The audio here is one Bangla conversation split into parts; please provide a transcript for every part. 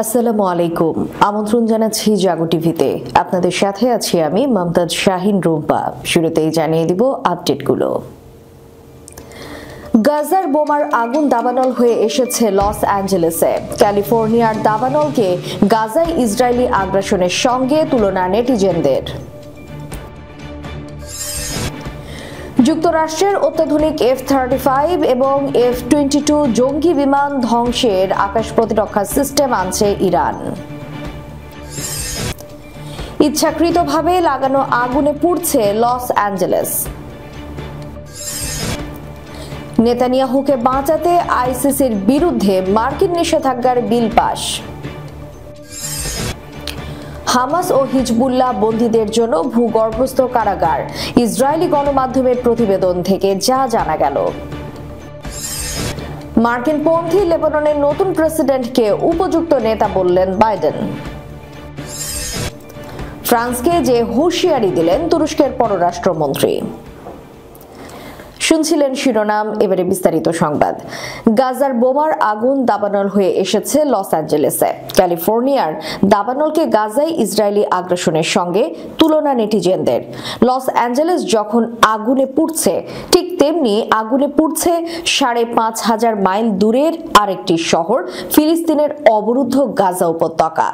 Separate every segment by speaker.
Speaker 1: আসসালামু আলাইকুম। আমন্ত্রণ জানাচ্ছি জাগো টিভিতে। আপনাদের সাথে আছি আমি মমতাজ শাহিন রুম্পা। শুরুতেই জানিয়ে দিব আপডেটগুলো। গাজার বোমার আগুন দাবানল হয়ে এসেছে লস অ্যাঞ্জেলেসে। ক্যালিফোর্নিয়ার দাবানলকে গাজায় ইসরায়েলি আগ্রাসনের সঙ্গে তুলনা নেটিজেনদের। যুক্তরাষ্ট্রের অত্যাধুনিক F-35 এবং F-22 জঙ্গি বিমান ধ্বংসের আকাশ প্রতিরক্ষা সিস্টেম আনছে ইরান। ইচ্ছাকৃতভাবে লাগানো আগুনে পুড়ছে লস অ্যাঞ্জেলেস। নেতানিয়াহুকে বাঁচাতে আইসিসির বিরুদ্ধে মার্কিন নিষেধাজ্ঞার বিল পাস। হামাস ও হিজবুল্লাহ বন্দীদের জন্য ভূগর্ভস্থ কারাগার, ইসরায়েলি গণমাধ্যমের প্রতিবেদন থেকে যা জানা গেল। মার্কিনপন্থী লেবাননের নতুন প্রেসিডেন্টকে উপযুক্ত নেতা বললেন বাইডেন। ফ্রান্সকে যে হুঁশিয়ারি দিলেন তুরস্কের পররাষ্ট্রমন্ত্রী। শুনছিলেন শিরোনাম, এবারে বিস্তারিত সংবাদ। গাজার বোমার আগুন দাবানল হয়ে এসেছে লস অ্যাঞ্জেলেসে। ক্যালিফোর্নিয়ার দাবানলকে গাজায় ইসরায়েলি আগ্রাসনের সঙ্গে তুলনা নেটিজেনদের। লস অ্যাঞ্জেলেস যখন আগুনে পুড়ছে, ঠিক তেমনি আগুনে পুড়ছে ৫,৫০০ মাইল দূরের আরেকটি শহর, ফিলিস্তিনের অবরুদ্ধ গাজা উপত্যকা।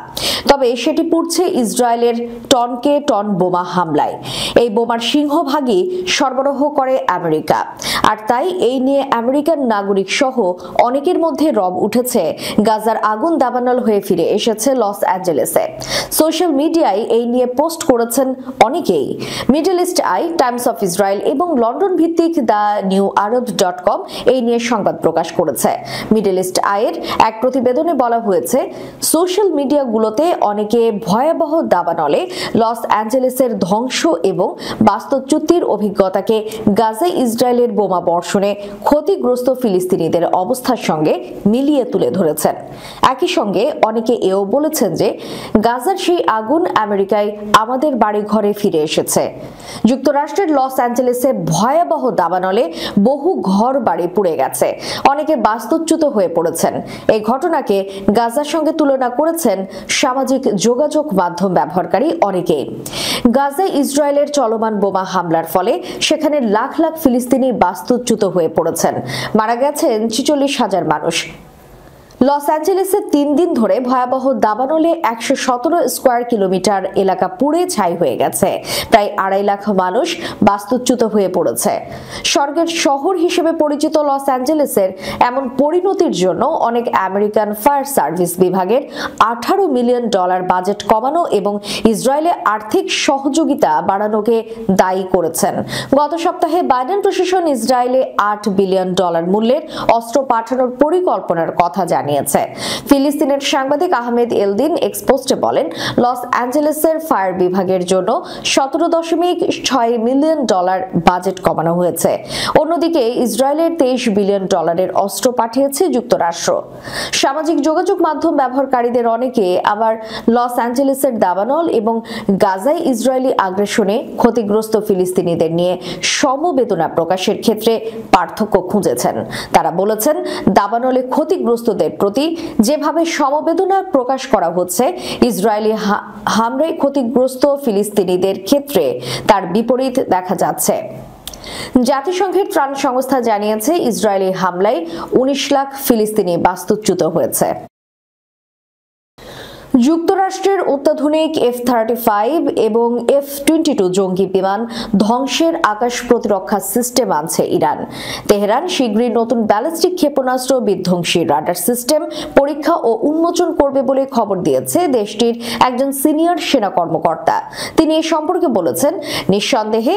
Speaker 1: তবে সেটি পুড়ছে ইসরায়েলের টনকে টন বোমা হামলায়। এই বোমার সিংহভাগই সরবরাহ করে আমেরিকা। আর তাই এই নিয়ে আমেরিকান নাগরিক সহ অনেকের মধ্যে রব উঠেছে গাজার আগুন দাবানল হয়ে ফিরে এসেছে লস অ্যাঞ্জেলেসে। সোশ্যাল মিডিয়ায় এই নিয়ে পোস্ট করেছেন অনেকেই। Middle East Eye, Times of Israel এবং লন্ডন ভিত্তিক TheNewArab.com এই নিয়ে সংবাদ প্রকাশ করেছে। মিডল ইস্ট আইয়ের এক প্রতিবেদনে বলা হয়েছে, সোশ্যাল মিডিয়াগুলোতে অনেকে ভয়াবহ দাবানলে লস অ্যাঞ্জেলেসের ধ্বংস এবং বাস্তুচ্যুতির অভিজ্ঞতাকে গাজায় ইসরায়েলের বোমা বর্ষণে ক্ষতিগ্রস্ত ফিলিস্তিনিদের অবস্থার সঙ্গে মিলিয়ে তুলে ধরেছেন। একই সঙ্গে অনেকে এও বলেছেন যে গাজার সেই আগুন আমেরিকায় আমাদের বাড়ি ঘরে ফিরে এসেছে। যুক্তরাষ্ট্রের লস অ্যাঞ্জেলেসে ভয়াবহ দাবানলে বহু ঘর বাড়ি পুড়ে গেছে, অনেকে বাস্তুচ্যুত হয়ে পড়েছেন। এই ঘটনাকে গাজার সঙ্গে তুলনা করেছেন সামাজিক যোগাযোগ মাধ্যম ব্যবহারকারী অনেকেই। গাজায় ইসরায়েলের চলমান বোমা হামলার ফলে সেখানে লাখ লাখ ফিলিস্তিনি বাস্তুচ্যুত হয়ে পড়েছেন। মারা গেছেন ৪৬,০০০ মানুষ। লস অ্যাঞ্জেলেসে ৩ দিন ধরে ভয়াবহ দাবানলে ১১৭ স্কোয়ার কিলোমিটার এলাকা পুড়ে ছাই হয়ে গেছে। প্রায় ২.৫ লাখ মানুষ বাস্তুচ্যুত হয়ে পড়েছে। স্বর্গের শহর হিসেবে পরিচিত লস অ্যাঞ্জেলেসের এমন পরিণতির জন্য অনেক আমেরিকান ফায়ার সার্ভিস বিভাগের $১৮ মিলিয়ন বাজেট কমানো এবং ইসরায়েলে আর্থিক সহযোগিতা বাড়ানোকে দায়ী করেছেন। গত সপ্তাহে বাইডেন প্রশাসন ইসরায়েলে $৮ বিলিয়ন মূল্যের অস্ত্র পাঠানোর পরিকল্পনার কথা জানিয়েছে। ফিলিস্তিনের সাংবাদিক আহমেদ এলদিন এক্সপোস্টে বলেন, লস অ্যাঞ্জেলেসের ফায়ার বিভাগের জন্য $১৭.৬ মিলিয়ন বাজেট কমানো হয়েছে। অন্যদিকে ইসরায়েলের $২৩ বিলিয়ন অস্ত্র পাঠিয়েছে যুক্তরাষ্ট্র। সামাজিক যোগাযোগ মাধ্যম ব্যবহারকারীদের অনেকে আবার লস অ্যাঞ্জেলেসের দাবানল এবং গাজায় ইসরায়েলি আগ্রাসনে ক্ষতিগ্রস্ত ফিলিস্তিনিদের নিয়ে সমবেদনা প্রকাশের ক্ষেত্রে পার্থক্য খুঁজেছেন। তারা বলেছেন, দাবানলে ক্ষতিগ্রস্তদের প্রতি যেভাবে সমবেদনা প্রকাশ করা হচ্ছে, ইসরায়েলি হামলায় ক্ষতিগ্রস্ত ফিলিস্তিনিদের ক্ষেত্রে তার বিপরীত দেখা যাচ্ছে। জাতিসংঘের ত্রাণ সংস্থা জানিয়েছে, ইসরায়েলি হামলায় ১৯ লাখ ফিলিস্তিনি বাস্তুচ্যুত হয়েছে। যুক্তরাষ্ট্রের অত্যাধুনিক F-35 এবং F-22 জঙ্গি বিমান ধ্বংসের আকাশ প্রতিরক্ষা সিস্টেম আনছে ইরান। তেহরান শীঘ্রই নতুন ব্যালিস্টিক ক্ষেপণাস্ত্র বিধ্বংসী রাডার সিস্টেম পরীক্ষা ও উন্মোচন করবে বলে খবর দিয়েছে দেশটির একজন সিনিয়র সেনা কর্মকর্তা। তিনি এ সম্পর্কে বলেছেন, নিঃসন্দেহে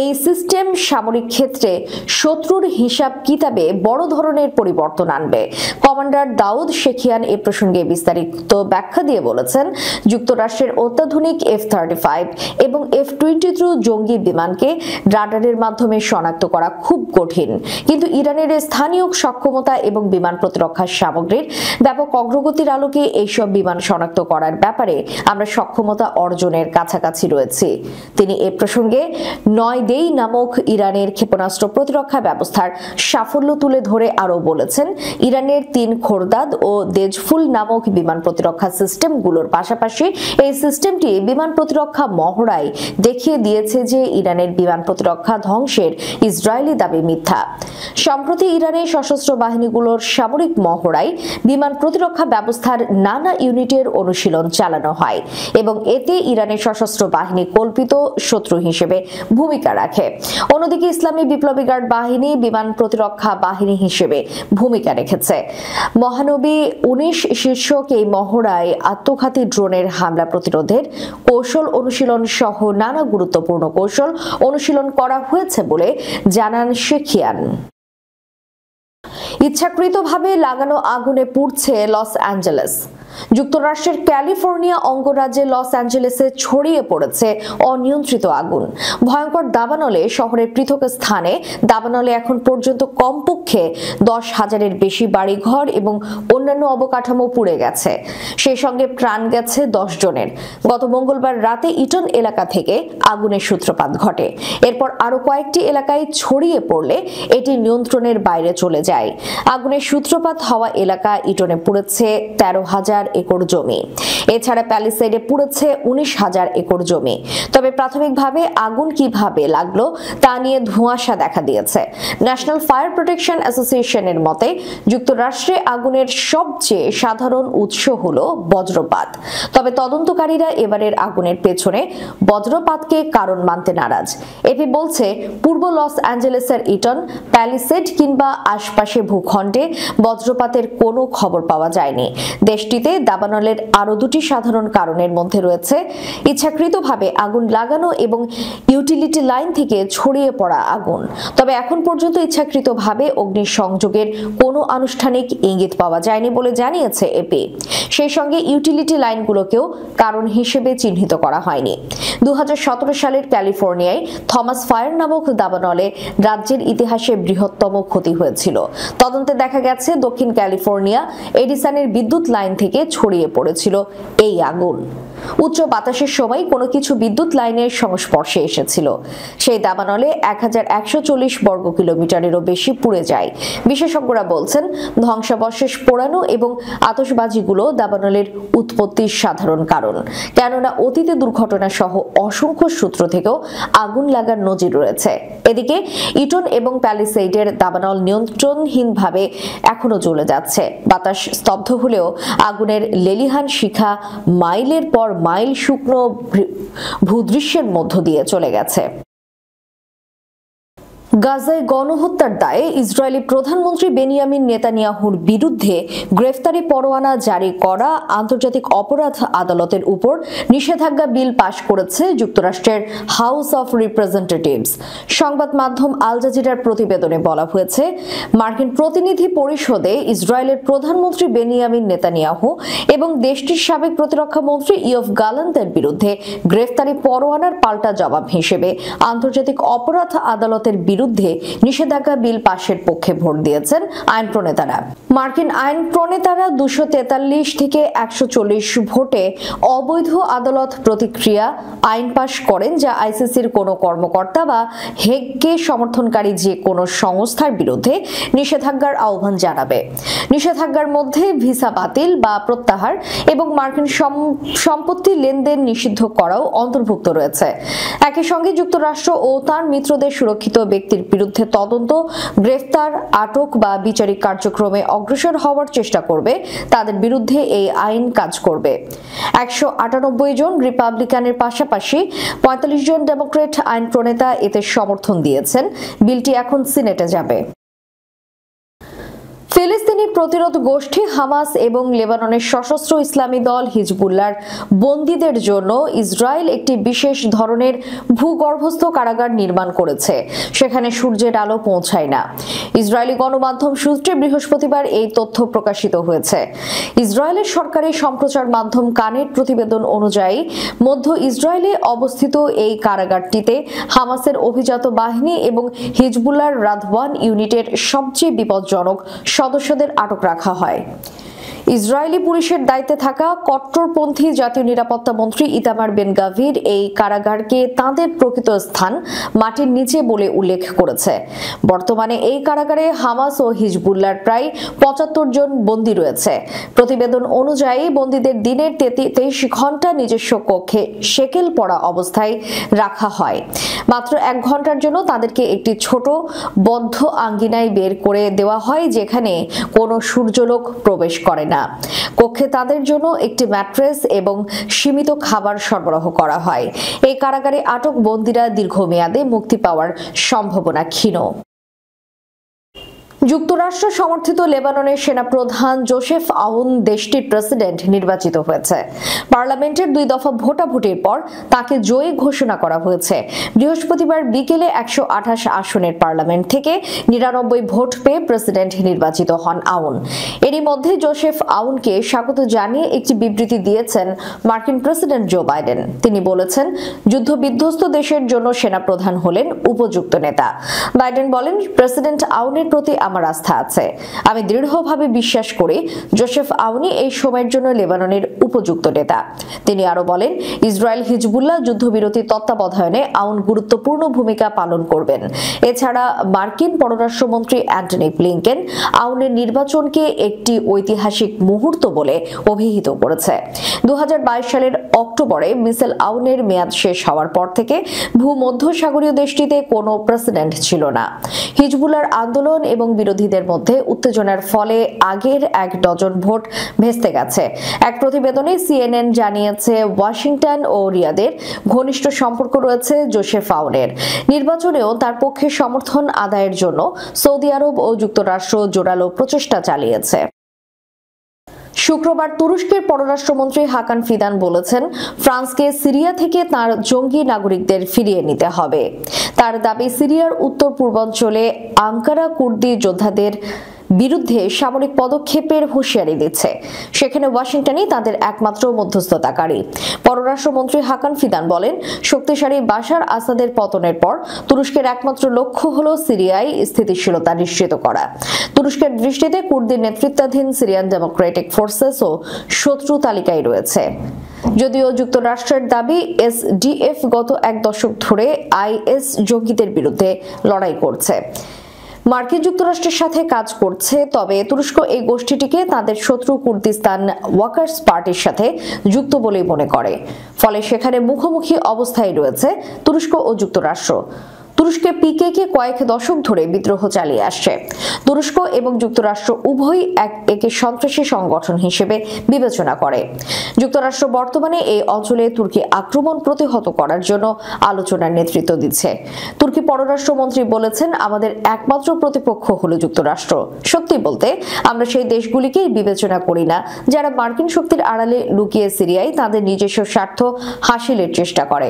Speaker 1: এই সিস্টেম সামরিক ক্ষেত্রে শত্রুর হিসাব কিতাবে বড় ধরনের পরিবর্তন আনবে। কমান্ডার দাউদ শেখিয়ান এ প্রসঙ্গে বিস্তারিত ব্যাখ্যা দিয়ে বলেছেন, যুক্তরাষ্ট্রের অত্যাধুনিক F-35 এবং F-22 জঙ্গি বিমানকে রাডারের মাধ্যমে শনাক্ত করা খুব কঠিন, কিন্তু ইরানের স্থানীয় সক্ষমতা এবং বিমান প্রতিরক্ষার সামগ্রীর ব্যাপক অগ্রগতির আলোকে এইসব বিমান শনাক্ত করার ব্যাপারে আমরা সক্ষমতা অর্জনের কাছাকাছি রয়েছি। তিনি এ প্রসঙ্গে নয়দেই নামক ইরানের ক্ষেপণাস্ত্র প্রতিরক্ষা ব্যবস্থার সাফল্য তুলে ধরে আরও বলেছেন, ইরানের 3 খোরদাদ ও দেজফুল নামক বিমান প্রতিরক্ষা সিস্টেমগুলোর পাশাপাশি এই সিস্টেমটি বিমান প্রতিরক্ষা মহড়ায় দেখিয়ে দিয়েছে যে ইরানের বিমান প্রতিরক্ষা ধ্বংসের ইসরায়েলি দাবি মিথ্যা। সম্প্রতি ইরানের সশস্ত্র বাহিনীগুলোর সামরিক মহড়ায় বিমান প্রতিরক্ষা ব্যবস্থার নানা ইউনিটের অনুশীলন চালানো হয় এবং এতে ইরানের সশস্ত্র বাহিনী কল্পিত শত্রু হিসেবে ভূমিকা রাখে। অন্যদিকে ইসলামী বিপ্লবী গার্ড বাহিনী বিমান প্রতিরক্ষা বাহিনী হিসেবে ভূমিকা রেখেছে। মহানবী 19 শীর্ষক এই মহড়ায় আত্মঘাতী ড্রোনের হামলা প্রতিরোধের কৌশল অনুশীলন সহ নানা গুরুত্বপূর্ণ কৌশল অনুশীলন করা হয়েছে বলে জানান শেখিয়ান। ইচ্ছাকৃতভাবে লাগানো আগুনে পুড়ছে লস অ্যাঞ্জেলেস। যুক্তরাষ্ট্রের ক্যালিফোর্নিয়া অঙ্গরাজ্যে লস অ্যাঞ্জেলেসে ছড়িয়ে পড়েছে অনিয়ন্ত্রিত আগুন। ভয়ঙ্কর দাবানলে শহরের পৃথক স্থানে দাবানলে এখন পর্যন্ত কমপক্ষে 10,000-এর বেশি বাড়িঘর এবং অন্যান্য অবকাঠামো পুড়ে গেছে। সেই সঙ্গে প্রাণ গেছে 10 জনের। গত মঙ্গলবার রাতে ইটন এলাকা থেকে আগুনের সূত্রপাত ঘটে। এরপর আরো কয়েকটি এলাকায় ছড়িয়ে পড়লে এটি নিয়ন্ত্রণের বাইরে চলে যায়। আগুনের সূত্রপাত হওয়া এলাকা ইটনে পুড়েছে 13,000 একর জমি। এছাড়া প্যালিসেডে পুড়েছে 19,000 একর জমি। তবে প্রাথমিকভাবে আগুন কিভাবে লাগলো তা নিয়ে ধোঁয়াশা দেখা দিয়েছে। ন্যাশনাল ফায়ার প্রোটেকশন অ্যাসোসিয়েশনের মতে যুক্তরাষ্ট্রে আগুনের সবচেয়ে সাধারণ উৎস হলো বজ্রপাত। তবে তদন্তকারীরা এবারের আগুনের পেছনে বজ্রপাতকে কারণ মানতে নারাজ। এপি বলছে, পূর্ব লস অ্যাঞ্জেলেসের ইটন, প্যালিসেড কিংবা আশপাশে ভূখণ্ডে বজ্রপাতের কোনো খবর পাওয়া যায়নি। দেশটিতে দাবানলের আরো 2টি সাধারণ কারণের মধ্যে রয়েছে ইচ্ছাকৃতভাবে আগুন লাগানো এবং ইউটিলিটি লাইন থেকে ছড়িয়ে পড়া আগুন। তবে এখন পর্যন্ত ইচ্ছাকৃতভাবে অগ্নিসংযোগের কোনো আনুষ্ঠানিক ইঙ্গিত পাওয়া যায়নি বলে জানিয়েছে এপি। সেই সঙ্গে ইউটিলিটি লাইনগুলোকেও কারণ হিসেবে চিহ্নিত করা হয়নি। 2017 সালের ক্যালিফোর্নিয়ায় থমাস ফায়ার নামক দাবানলে রাজ্যের ইতিহাসে বৃহত্তম ক্ষতি হয়েছিল। তদন্তে দেখা গেছে দক্ষিণ ক্যালিফোর্নিয়া এডিসনের বিদ্যুৎ লাইন থেকে ছড়িয়ে পড়েছিল এই আগুন। উচ্চ বাতাসের সময় কোনো কিছু বিদ্যুৎ লাইনের সংস্পর্শে এসেছিল। সেই দাবানলে 1140 বর্গ কিলোমিটারেরও বেশি পুড়ে যায়। বিশেষজ্ঞরা বলছেন, ধ্বংসাবশেষ পোড়ানো এবং আতশবাজিগুলো দাবানলের উৎপত্তির সাধারণ কারণ, কেননা অতীতে দুর্ঘটনা সহ অসংখ্য সূত্র থেকেও আগুন লাগার নজির রয়েছে। এদিকে ইটন এবং প্যালিসেডের দাবানল নিয়ন্ত্রণহীনভাবে এখনো জ্বলে যাচ্ছে। বাতাস স্তব্ধ হলেও আগুনের লেলিহান শিখা মাইলের পর মাইল শুকনো ভূদৃশ্যের মধ্য দিয়ে চলে গেছে। গাজায় গণহত্যার দায়ে ইসরায়েলি প্রধানমন্ত্রী বেনিয়ামিন নেতানিয়াহুর বিরুদ্ধে গ্রেফতারি পরোয়ানা জারি করা আন্তর্জাতিক অপরাধ আদালতের উপর নিষেধাজ্ঞা বিল পাশ করেছে যুক্তরাষ্ট্রের হাউস অফ রিপ্রেজেন্টেটিভস। সংবাদ মাধ্যম আল জাজিরার প্রতিবেদনে বলা হয়েছে, মার্কিন প্রতিনিধি পরিষদে ইসরায়েলের প্রধানমন্ত্রী বেনিয়ামিন নেতানিয়াহু এবং দেশটির সাবেক প্রতিরক্ষা মন্ত্রী ইয়োভ গালান্তের বিরুদ্ধে গ্রেফতারি পরোয়ানার পাল্টা জবাব হিসেবে আন্তর্জাতিক অপরাধ আদালতের বিরুদ্ধে নিষেধাজ্ঞা বিল পাশের পক্ষে ভোট দিয়েছেন আইন প্রণেতারা। মার্কিন আইন প্রণেতারা 243 থেকে 140 ভোটে অবৈধ আদালত প্রতিক্রিয়া আইন পাশ করেন, যা আইসিসির কোনো কর্মকর্তা বা হেগকে সমর্থনকারী যে কোনো সংস্থার বিরুদ্ধে নিষেধাজ্ঞার আহ্বান জানাবে। নিষেধাজ্ঞার মধ্যে ভিসা বাতিল বা প্রত্যাহার এবং মার্কিন সম্পত্তি লেনদেন নিষিদ্ধ করাও অন্তর্ভুক্ত রয়েছে। একই সঙ্গে যুক্তরাষ্ট্র ও তার মিত্রদের সুরক্ষিত ব্যক্তির বিরুদ্ধে তদন্ত, গ্রেফতার, আটক বা বিচারিক কার্যক্রমে অগ্রসর হওয়ার চেষ্টা করবে তাদের বিরুদ্ধে এই আইন কাজ করবে। 198 জন রিপাবলিকানের পাশাপাশি 45 জন ডেমোক্রেট আইন প্রণেতা এতে সমর্থন দিয়েছেন। বিলটি এখন সিনেটে যাবে। ফিলিস্তিনি প্রতিরোধ গোষ্ঠী হামাস এবং লেবাননের সশস্ত্র ইসলামী দল হিজবুল্লাহর বন্দীদের জন্য ইসরায়েল একটি বিশেষ ধরনের ভূগর্ভস্থ কারাগার নির্মাণ করেছে, সেখানে সূর্যের আলো পৌঁছায় না। ইসরায়েলি গণমাধ্যম সূত্রে বৃহস্পতিবার এই তথ্য প্রকাশিত হয়েছে। ইসরায়েলের সরকারি সম্প্রচার মাধ্যম কানের প্রতিবেদন অনুযায়ী মধ্য ইসরায়েলে অবস্থিত এই কারাগারটিতে হামাসের অভিজাত বাহিনী এবং হিজবুল্লাহর রাদওয়ান ইউনিটের সবচেয়ে বিপজ্জনক সদস্যদের আটক রাখা হয়। ইসরায়েলি পুলিশের দায়িত্বে থাকা কট্টরপন্থী জাতীয় নিরাপত্তা মন্ত্রী ইতামার বেন গাভির এই কারাগারকে তাঁদের প্রকৃত স্থান মাটির নিচে বলে উল্লেখ করেছে। বর্তমানে এই কারাগারে হামাস ও হিজবুল্লাহর প্রায় ৭৫ জন বন্দী রয়েছে। প্রতিবেদন অনুযায়ী বন্দীদের দিনের ২৩ ঘন্টা নিজস্ব কক্ষে শেকেল পড়া অবস্থায় রাখা হয়। মাত্র ১ ঘন্টার জন্য তাদেরকে একটি ছোট বদ্ধ আঙ্গিনায় বের করে দেওয়া হয়, যেখানে কোনো সূর্যালোক প্রবেশ করে না। কক্ষে তাদের জন্য একটি ম্যাট্রেস এবং সীমিত খাবার সরবরাহ করা হয়। এই কারাগারে আটক বন্দীরা দীর্ঘমেয়াদে মুক্তি পাওয়ার সম্ভাবনা ক্ষীণ। যুক্তরাষ্ট্র সমর্থিত লেবাননের সেনাপ্রধান জোসেফ আউন দেশটির প্রেসিডেন্ট নির্বাচিত হয়েছে। পার্লামেন্টের ২ দফা ভোটাভুটির পর তাকে জয়ী ঘোষণা করা হয়েছে। বৃহস্পতিবার বিকেলে ১২৮ আসনের পার্লামেন্ট থেকে ৯৯ ভোট পেয়ে প্রেসিডেন্ট নির্বাচিত হন আউন। এরই মধ্যে জোসেফ আউনকে স্বাগত জানিয়ে একটি বিবৃতি দিয়েছেন মার্কিন প্রেসিডেন্ট জো বাইডেন। তিনি বলেছেন, যুদ্ধবিধ্বস্ত দেশের জন্য সেনাপ্রধান হলেন উপযুক্ত নেতা। বাইডেন বলেন, প্রেসিডেন্ট আউনের প্রতি আমার আস্থা আছে। আমি দৃঢ়ভাবে বিশ্বাস করি জোসেফ আউনি এই সময়ের জন্য লেবাননের উপযুক্ত নেতা। তিনি আরো বলেন, ইসরায়েল হিজবুল্লাহ যুদ্ধবিরতি তত্ত্বাবধানে আউন গুরুত্বপূর্ণ ভূমিকা পালন করবেন। এছাড়া মার্কিন পররাষ্ট্রমন্ত্রী অ্যান্টনি ব্লিংকেন আউনের নির্বাচনকে একটি ঐতিহাসিক মুহূর্ত বলে অভিহিত করেছে। ২০২২ সালের অক্টোবরে মিশেল আউনের মেয়াদ শেষ হওয়ার পর থেকে ভূমধ্যসাগরীয় দেশটিতে কোনো প্রেসিডেন্ট ছিল না। হিজবুল্লাহর আন্দোলন এবং বিরোধীদের মধ্যে উত্তেজনার ফলে আগের ১ ডজন ভোট ভেস্তে গেছে। এক প্রতিবেদনে সিএনএন জানিয়েছে, ওয়াশিংটন ও রিয়াদের ঘনিষ্ঠ সম্পর্ক রয়েছে জোসেফ আউনের। নির্বাচনেও তার পক্ষে সমর্থন আদায়ের জন্য সৌদি আরব ও যুক্তরাষ্ট্র জোরালো প্রচেষ্টা চালিয়েছে। শুক্রবার তুরস্কের পররাষ্ট্রমন্ত্রী হাকান ফিদান বলেছেন, ফ্রান্সকে সিরিয়া থেকে তার জঙ্গি নাগরিকদের ফিরিয়ে নিতে হবে। তার দাবি, সিরিয়ার উত্তর পূর্বাঞ্চলে আঙ্কারা কুর্দি যোদ্ধাদের বিরুদ্ধে সামরিক পদক্ষেপের হুঁশিয়ারি দিচ্ছে। সেখানে ওয়াশিংটনই তাদের একমাত্র মধ্যস্থতাকারী। পররাষ্ট্রমন্ত্রী হাকান ফিদান বলেন, শক্তিশালী বাশার আসাদের পতনের পর তুরস্কের একমাত্র লক্ষ্য হলো সিরিয়ায় স্থিতিশীলতা নিশ্চিত করা। তুরস্কের দৃষ্টিতে কুর্দির নেতৃত্বাধীন সিরিয়ান ডেমোক্রেটিক ফোর্সেসও শত্রু তালিকায় রয়েছে। যদিও যুক্তরাষ্ট্রের দাবি, এসডিএফ গত ১ দশক ধরে আইএস জঙ্গিদের বিরুদ্ধে লড়াই করছে। মার্কিন যুক্তরাষ্ট্রের সাথে কাজ করছে, তবে তুরস্ক এই গোষ্ঠীটিকে তাদের শত্রু কুর্দিস্তান ওয়ার্কার্স পার্টির সাথে যুক্ত বলেই মনে করে। ফলে সেখানে মুখোমুখি অবস্থায় রয়েছে তুরস্ক ও যুক্তরাষ্ট্র। তুরস্কে পিকেকে কয়েক দশক ধরে বিদ্রোহ চালিয়ে আসছে। তুরস্ক এবং যুক্তরাষ্ট্র উভয়ই একে সন্ত্রাসী সংগঠন হিসেবে বিবেচনা করে। যুক্তরাষ্ট্র বর্তমানে এই অঞ্চলে তুর্কি আক্রমণ প্রতিহত করার জন্য আলোচনার নেতৃত্ব দিচ্ছে। তুর্কি পররাষ্ট্রমন্ত্রী বলেছেন, আমাদের একমাত্র প্রতিপক্ষ হলো যুক্তরাষ্ট্র। সত্যি বলতে আমরা সেই দেশগুলিকেই বিবেচনা করি না যারা মার্কিন শক্তির আড়ালে লুকিয়ে সিরিয়ায় তাদের নিজস্ব স্বার্থ হাসিলের চেষ্টা করে।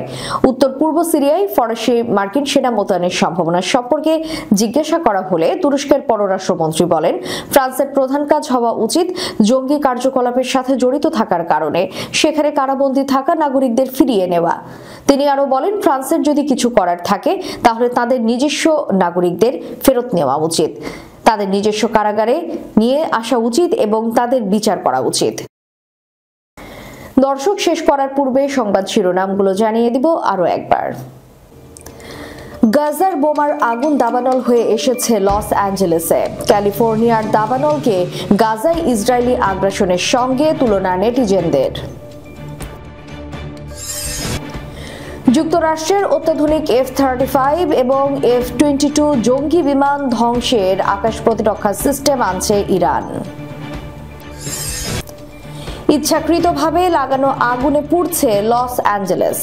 Speaker 1: উত্তর পূর্ব সিরিয়ায় ফরাসি মার্কিন সেনা মোতায়েনের সম্ভাবনা সম্পর্কে জিজ্ঞাসা করা হলে তুরস্কের পররাষ্ট্রমন্ত্রী বলেন, ফ্রান্সের প্রধান কাজ হওয়া উচিত জঙ্গি কার্যকলাপের সাথে জড়িত থাকার কারণে সেখানে কারাবন্দী থাকা নাগরিকদের ফিরিয়ে নেওয়া। তিনি আরো বলেন, ফ্রান্সের যদি কিছু করার থাকে তাহলে তাদের নিজস্ব নাগরিকদের ফেরত নেওয়া উচিত, তাদের নিজস্ব কারাগারে নিয়ে আসা উচিত এবং তাদের বিচার করা উচিত। দর্শক, শেষ করার পূর্বে সংবাদ শিরোনামগুলো জানিয়ে দিব আরো একবার। গাজার বোমার আগুন দাবানল হয়ে এসেছে লস অ্যাঞ্জেলেসে। ক্যালিফোর্নিয়ার দাবানলকে গাজায় ইসরায়েলি আগ্রাসনের সঙ্গে তুলনা নেটিজেনদের। যুক্তরাষ্ট্রের অত্যাধুনিক F-35 এবং F-22 জঙ্গি বিমান ধ্বংসের আকাশ প্রতিরক্ষা সিস্টেম আনছে ইরান। ইচ্ছাকৃতভাবে লাগানো আগুনে পুড়ছে লস অ্যাঞ্জেলেস।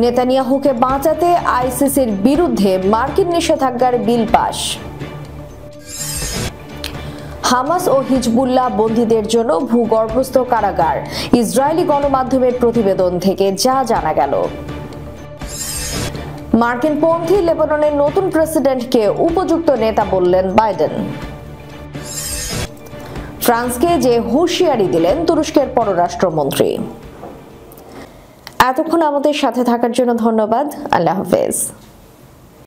Speaker 1: নেতানিয়াহুকে বাঁচাতে আইসিসির বিরুদ্ধে মার্কিন নিষেধাজ্ঞার বিল পাস। হামাস ও হিজবুল্লাহ বন্দীদের জন্য ভূগর্ভস্থ কারাগার, ইসরায়েলি গণমাধ্যমের প্রতিবেদন থেকে যা জানা গেল। মার্কিনপন্থী লেবাননের নতুন প্রেসিডেন্টকে উপযুক্ত নেতা বললেন বাইডেন। ফ্রান্সকে যে হুঁশিয়ারি দিলেন তুরস্কের পররাষ্ট্রমন্ত্রী। এতক্ষণ আমাদের সাথে থাকার জন্য ধন্যবাদ। আল্লাহ হাফেজ।